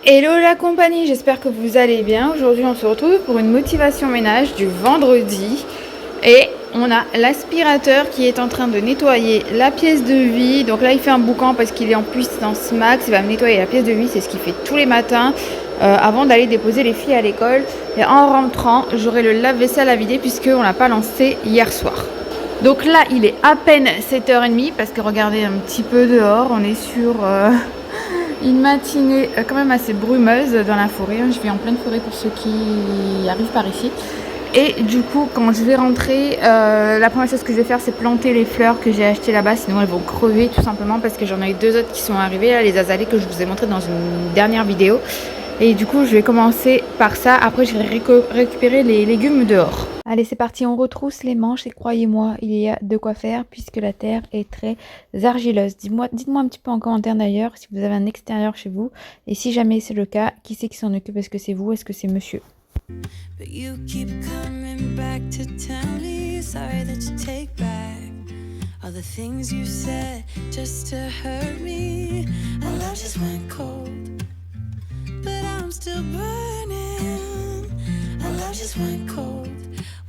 Hello la compagnie, j'espère que vous allez bien. Aujourd'hui on se retrouve pour une motivation ménage du vendredi et on a l'aspirateur qui est en train de nettoyer la pièce de vie. Donc là il fait un boucan parce qu'il est en puissance max, il va me nettoyer la pièce de vie, c'est ce qu'il fait tous les matins avant d'aller déposer les filles à l'école. Et en rentrant j'aurai le lave-vaisselle à vider puisqu'on l'a pas lancé hier soir. Donc là il est à peine 7h30 parce que regardez un petit peu dehors, on est sur... une matinée quand même assez brumeuse dans la forêt. Je vis en pleine forêt pour ceux qui arrivent par ici. Et du coup, quand je vais rentrer, la première chose que je vais faire, c'est planter les fleurs que j'ai achetées là-bas. Sinon, elles vont crever tout simplement parce que j'en ai deux autres qui sont arrivées, là, les azalées que je vous ai montrées dans une dernière vidéo. Et du coup, je vais commencer par ça. Après, je vais récupérer les légumes dehors. Allez, c'est parti, on retrousse les manches et croyez-moi, il y a de quoi faire puisque la terre est très argileuse. Dites-moi un petit peu en commentaire d'ailleurs si vous avez un extérieur chez vous et si jamais c'est le cas, qui c'est qui s'en occupe? Est-ce que c'est vous? Est-ce que c'est monsieur? But you keep coming back to tell me sorry that you take back all the things you said just to hurt me. Our love just went cold, but I'm still burning. Our love just went cold.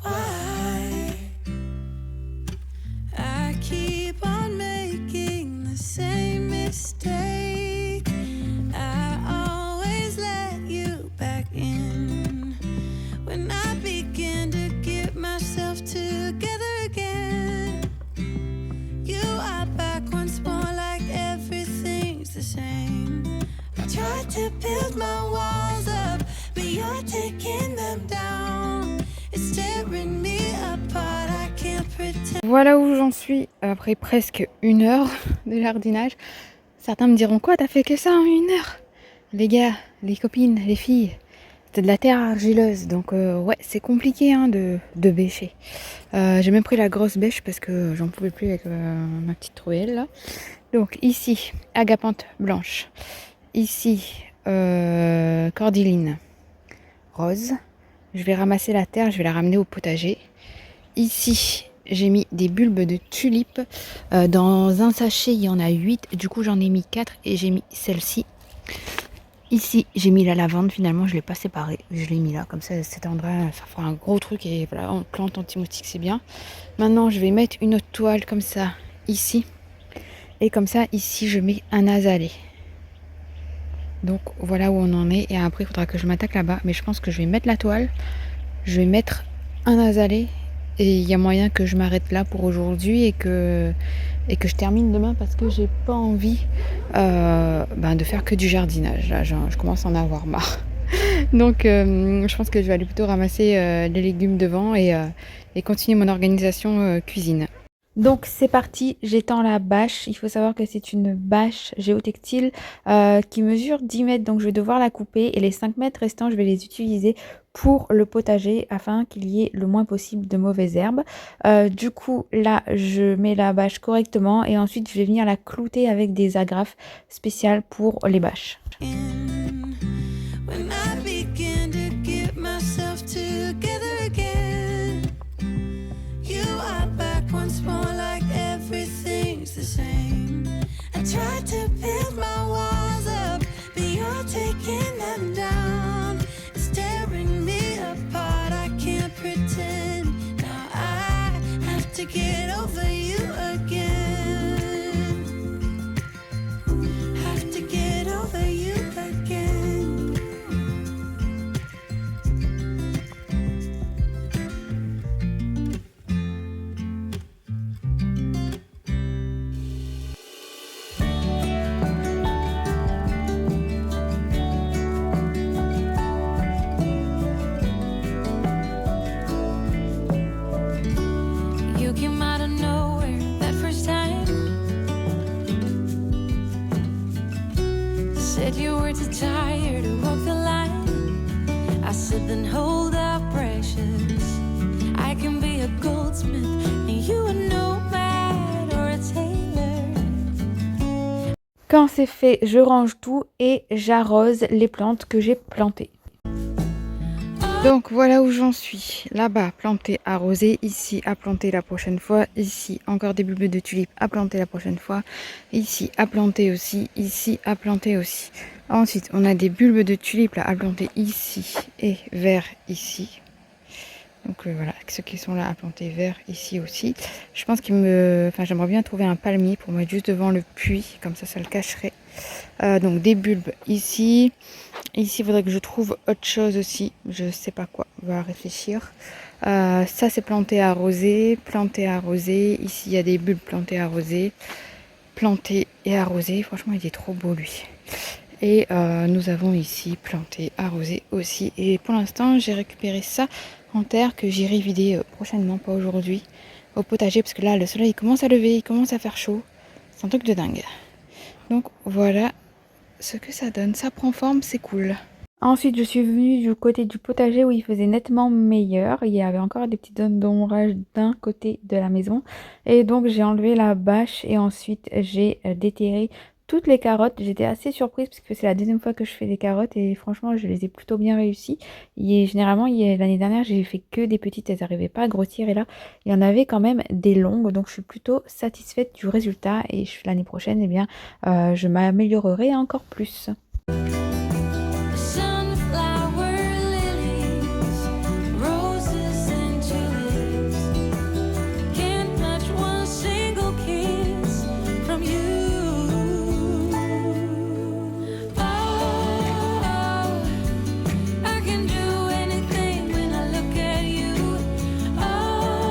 Why? I keep on making the same mistake. I always let you back in when I begin to get myself together again. You are back once more like everything's the same. I tried to build my walls up, but you're taking them down. It's tearing me apart, I can't pretend. Voilà où j'en suis après presque une heure de jardinage. Certains me diront quoi, t'as fait que ça en une heure? Les gars, les copines, les filles, c'est de la terre argileuse, donc ouais, c'est compliqué hein, de bêcher. J'ai même pris la grosse bêche parce que j'en pouvais plus avec ma petite truelle là. Donc ici, agapante blanche. Ici, cordyline rose. Je vais ramasser la terre, je vais la ramener au potager. Ici, j'ai mis des bulbes de tulipes. Dans un sachet, il y en a 8. Du coup, j'en ai mis 4 et j'ai mis celle-ci. Ici, j'ai mis la lavande. Finalement, je ne l'ai pas séparée. Je l'ai mis là. Comme ça s'étendra. Ça fera un gros truc. Et voilà, en plante anti-moustique, c'est bien. Maintenant, je vais mettre une autre toile comme ça ici. Et comme ça, ici, je mets un azalée. Donc, voilà où on en est. Et après, il faudra que je m'attaque là-bas. Mais je pense que je vais mettre la toile. Je vais mettre un azalée. Et il y a moyen que je m'arrête là pour aujourd'hui et que je termine demain parce que j'ai pas envie de faire que du jardinage. Là, je commence à en avoir marre. Donc je pense que je vais aller plutôt ramasser les légumes devant et continuer mon organisation cuisine. Donc c'est parti, j'étends la bâche. Il faut savoir que c'est une bâche géotextile qui mesure 10 mètres. Donc je vais devoir la couper et les 5 mètres restants, je vais les utiliser pour le potager afin qu'il y ait le moins possible de mauvaises herbes. Du coup là je mets la bâche correctement et ensuite je vais venir la clouter avec des agrafes spéciales pour les bâches. Tried to build my walls up, but you're taking them down. It's tearing me apart, I can't pretend. Now I have to get over you again. Have to get over you again. Said you were too tired to walk the line. I said then hold up precious. I can be a goldsmith and you a nomad or a tailor. Quand c'est fait, je range tout et j'arrose les plantes que j'ai plantées. Oh, Donc voilà où j'en suis. Là-bas, planté, arrosé. Ici, à planter la prochaine fois. Ici, encore des bulbes de tulipes à planter la prochaine fois. Ici, à planter aussi. Ici, à planter aussi. Ensuite, on a des bulbes de tulipes là, à planter ici et vers ici. Donc voilà, ceux qui sont là à planter vers ici aussi. Je pense j'aimerais bien trouver un palmier pour mettre juste devant le puits. Comme ça le cacherait. Donc des bulbes ici. Ici, il faudrait que je trouve autre chose aussi. Je sais pas quoi. On va réfléchir. Ça, c'est planté arrosé. Planté arrosé. Ici, il y a des bulbes plantés arrosés. Planté et arrosé. Franchement, il est trop beau, lui. Et nous avons ici planté, arrosé aussi. Et pour l'instant, j'ai récupéré ça en terre que j'irai vider prochainement, pas aujourd'hui, au potager. Parce que là, le soleil commence à lever, il commence à faire chaud. C'est un truc de dingue. Donc voilà ce que ça donne. Ça prend forme, c'est cool. Ensuite, je suis venue du côté du potager où il faisait nettement meilleur. Il y avait encore des petites zones d'ombrage d'un côté de la maison. Et donc, j'ai enlevé la bâche et ensuite, j'ai déterré toutes les carottes. J'étais assez surprise parce que c'est la deuxième fois que je fais des carottes et franchement, je les ai plutôt bien réussies. Généralement, l'année dernière, j'ai fait que des petites, elles n'arrivaient pas à grossir. Et là, il y en avait quand même des longues. Donc, je suis plutôt satisfaite du résultat. Et l'année prochaine, eh bien, je m'améliorerai encore plus. Sunflower lilies, roses and tulips, can't touch one single kiss from you. Oh, I can do anything when I look at you. Oh,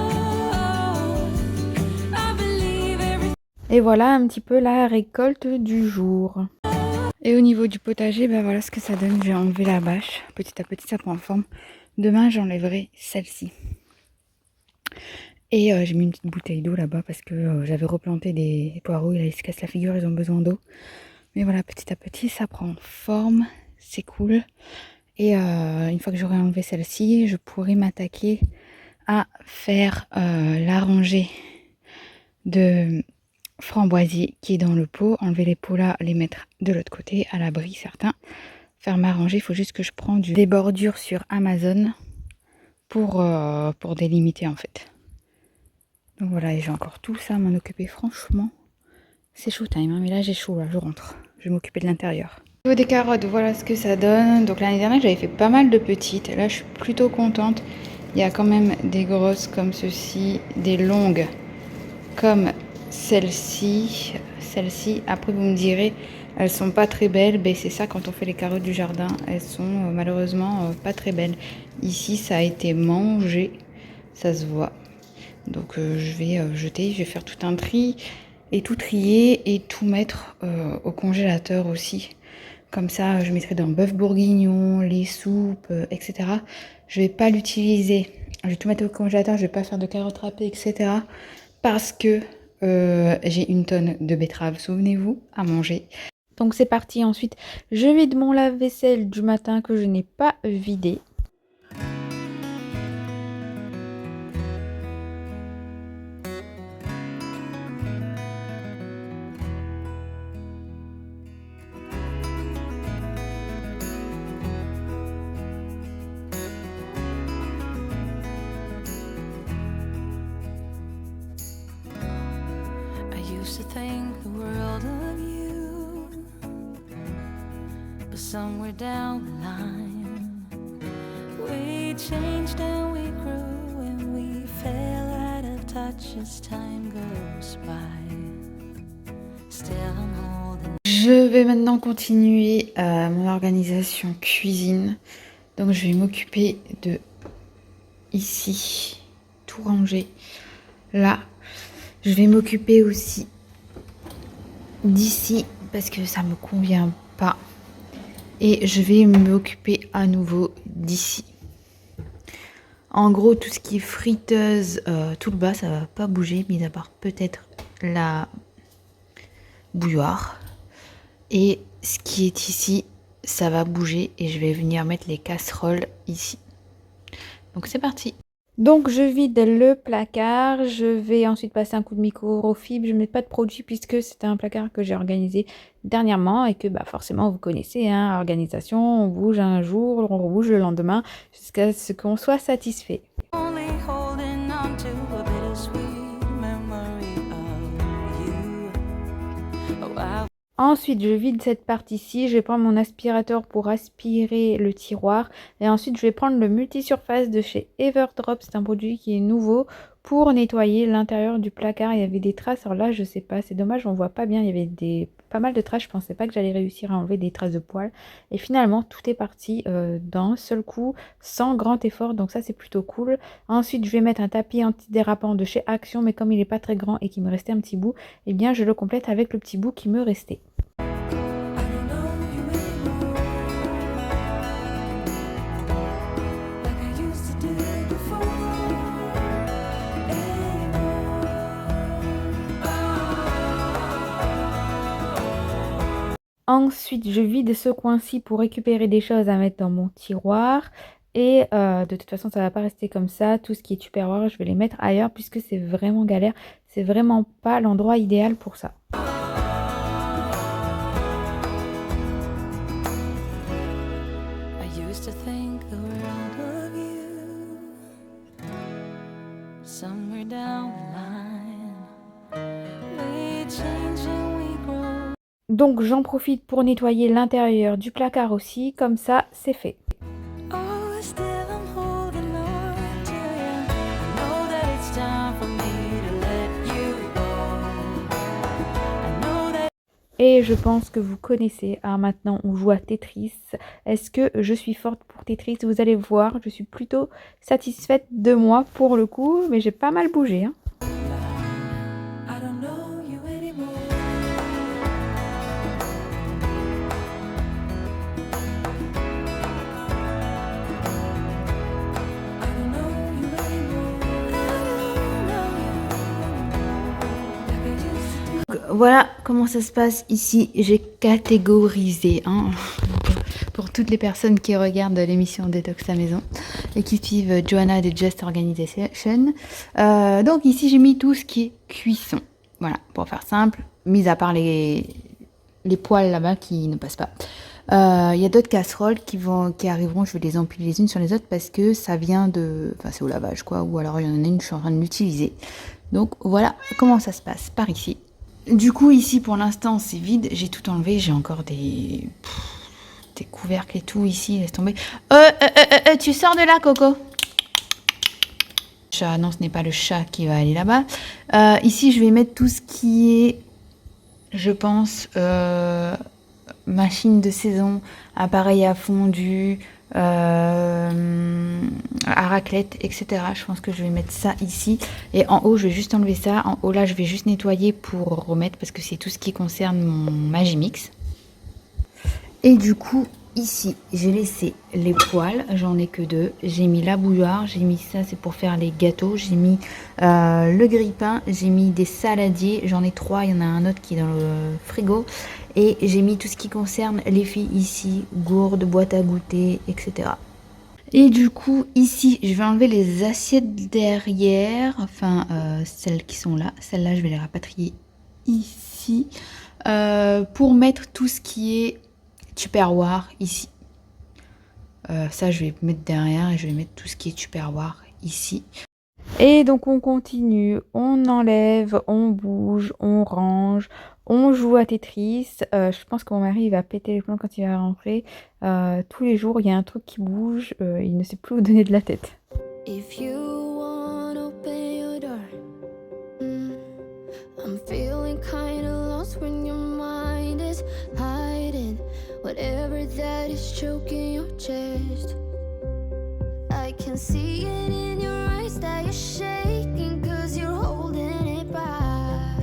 I believe everything. Et voilà un petit peu la récolte du jour. Et au niveau du potager, ben voilà ce que ça donne. J'ai enlevé la bâche. Petit à petit, ça prend forme. Demain, j'enlèverai celle-ci. Et j'ai mis une petite bouteille d'eau là-bas parce que j'avais replanté des poireaux. Et là, ils se cassent la figure, ils ont besoin d'eau. Mais voilà, petit à petit, ça prend forme. C'est cool. Et une fois que j'aurai enlevé celle-ci, je pourrai m'attaquer à faire la rangée de framboisier qui est dans le pot, enlever les pots là, les mettre de l'autre côté, à l'abri certains, faire ma rangée. Il faut juste que je prends des bordures sur Amazon pour délimiter en fait. Donc voilà, et j'ai encore tout ça à m'en occuper. Franchement, c'est chaud time, hein, mais là j'ai chaud, là je rentre. Je vais m'occuper de l'intérieur. Au niveau des carottes, voilà ce que ça donne. Donc l'année dernière, j'avais fait pas mal de petites. Là, je suis plutôt contente. Il y a quand même des grosses comme ceci, des longues comme celle-ci. Après vous me direz, elles sont pas très belles. Ben, c'est ça quand on fait les carottes du jardin. Elles sont malheureusement pas très belles. Ici, ça a été mangé. Ça se voit. Donc je vais jeter, je vais faire tout un tri et tout trier et tout mettre au congélateur aussi. Comme ça, je mettrai dans bœuf bourguignon, les soupes, etc. Je vais pas l'utiliser. Je vais tout mettre au congélateur, je vais pas faire de carottes râpées, etc. Parce que j'ai une tonne de betteraves, souvenez-vous, à manger. Donc c'est parti. Ensuite, je vide mon lave-vaisselle du matin que je n'ai pas vidé. I used to think the world of you, but somewhere down the line, we changed and we grew and we fell out of touch as time goes by. Still I'm holding. Je vais maintenant continuer mon organisation cuisine. Donc je vais m'occuper de ici, tout ranger. Là, je vais m'occuper aussi d'ici parce que ça me convient pas. Et je vais m'occuper à nouveau d'ici. En gros, tout ce qui est friteuse, tout le bas, ça va pas bouger, mis à part peut-être la bouilloire. Et ce qui est ici, ça va bouger et je vais venir mettre les casseroles ici. Donc c'est parti. Donc je vide le placard, je vais ensuite passer un coup de microfibre, je ne mets pas de produit puisque c'est un placard que j'ai organisé dernièrement et que bah, forcément vous connaissez, hein, organisation, on bouge un jour, on rebouge le lendemain jusqu'à ce qu'on soit satisfait. Only holding on to a bittersweet memory of you. Oh, Ensuite, je vide cette partie-ci, je vais prendre mon aspirateur pour aspirer le tiroir et ensuite je vais prendre le multisurface de chez Everdrop, c'est un produit qui est nouveau pour nettoyer l'intérieur du placard. Il y avait des traces, alors là je sais pas, c'est dommage, on voit pas bien, il y avait pas mal de traces, je pensais pas que j'allais réussir à enlever des traces de poils et finalement tout est parti d'un seul coup sans grand effort, donc ça c'est plutôt cool. Ensuite je vais mettre un tapis antidérapant de chez Action, mais comme il n'est pas très grand et qu'il me restait un petit bout, eh bien je le complète avec le petit bout qui me restait. Ensuite, je vide ce coin-ci pour récupérer des choses à mettre dans mon tiroir. Et de toute façon, ça va pas rester comme ça. Tout ce qui est Tupperware, je vais les mettre ailleurs puisque c'est vraiment galère. C'est vraiment pas l'endroit idéal pour ça. I used to think the world of you. Somewhere down the line, we change and we grow. Donc j'en profite pour nettoyer l'intérieur du placard aussi. Comme ça, c'est fait. Oh, still I'm holding on to you. I know that it's time for me to let you go. I know that. Et je pense que vous connaissez. Alors maintenant, on joue à Tetris. Est-ce que je suis forte pour Tetris? Vous allez voir, je suis plutôt satisfaite de moi pour le coup. Mais j'ai pas mal bougé, hein. I don't know you anymore. I don't know you anymore. I don't know you like I used to do. Voilà comment ça se passe ici. J'ai catégorisé, hein, pour toutes les personnes qui regardent l'émission Détox à la maison et qui suivent Joanna de Just Organization. Donc ici j'ai mis tout ce qui est cuisson. Voilà, pour faire simple, mis à part les poêles là-bas qui ne passent pas. Il y a d'autres casseroles qui arriveront, je vais les empiler les unes sur les autres parce que ça vient de... Enfin c'est au lavage quoi, ou alors il y en a une, je suis en train de l'utiliser. Donc voilà comment ça se passe par ici. Du coup ici pour l'instant c'est vide, j'ai tout enlevé, j'ai encore des couvercles et tout ici, laisse tomber. Tu sors de là Coco. Chat, non ce n'est pas le chat qui va aller là-bas. Ici je vais mettre tout ce qui est, je pense, machine de saison, appareil à fondu, à raclette, etc. Je pense que je vais mettre ça ici. Et en haut, je vais juste enlever ça. En haut, là, je vais juste nettoyer pour remettre parce que c'est tout ce qui concerne mon Magimix. Et du coup, ici, j'ai laissé les poêles. J'en ai que 2. J'ai mis la bouilloire. J'ai mis ça, c'est pour faire les gâteaux. J'ai mis le grille-pain. J'ai mis des saladiers. J'en ai 3. Il y en a un autre qui est dans le frigo. Et j'ai mis tout ce qui concerne les filles ici, gourdes, boîte à goûter, etc. Et du coup, ici, je vais enlever les assiettes derrière, enfin, celles qui sont là. Celles-là, je vais les rapatrier ici, pour mettre tout ce qui est Tupperware ici. Ça, je vais mettre derrière et je vais mettre tout ce qui est Tupperware ici. Et donc on continue, on enlève, on bouge, on range, on joue à Tetris. Je pense que mon mari va péter les plombs quand il va rentrer. Tous les jours, il y a un truc qui bouge, il ne sait plus où donner de la tête. If you wanna open your door, I'm feeling kinda lost when your mind is hiding whatever that is choking your chest. I can see it in your eyes that you're shaking 'cause you're holding it back.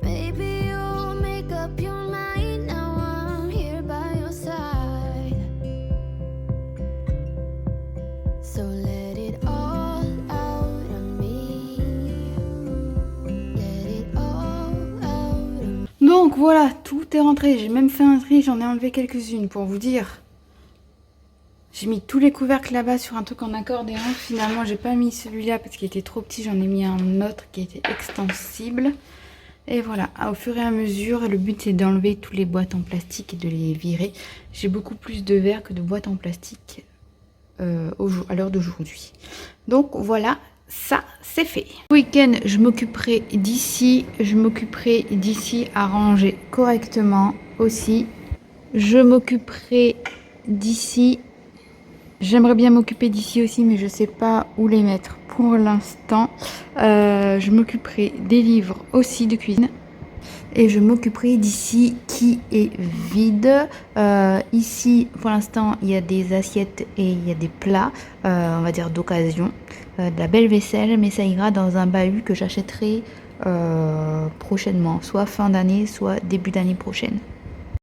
Maybe you'll make up your mind now I'm here by your side. So let it all out of me. Let it all out of me. Donc voilà, tout est rentré. J'ai même fait un tri, j'en ai enlevé quelques-unes pour vous dire J'ai mis tous les couvercles là-bas sur un truc en accordéon. Finalement, j'ai pas mis celui-là parce qu'il était trop petit. J'en ai mis un autre qui était extensible. Et voilà, au fur et à mesure, le but c'est d'enlever toutes les boîtes en plastique et de les virer. J'ai beaucoup plus de verre que de boîtes en plastique à l'heure d'aujourd'hui. Donc voilà, ça c'est fait. Ce week-end, je m'occuperai d'ici. À ranger correctement aussi. Je m'occuperai d'ici. J'aimerais bien m'occuper d'ici aussi, mais je sais pas où les mettre pour l'instant. Je m'occuperai des livres aussi de cuisine. Et je m'occuperai d'ici qui est vide. Ici, pour l'instant, il y a des assiettes et il y a des plats, on va dire d'occasion. De la belle vaisselle, mais ça ira dans un bahut que j'achèterai prochainement. Soit fin d'année, soit début d'année prochaine.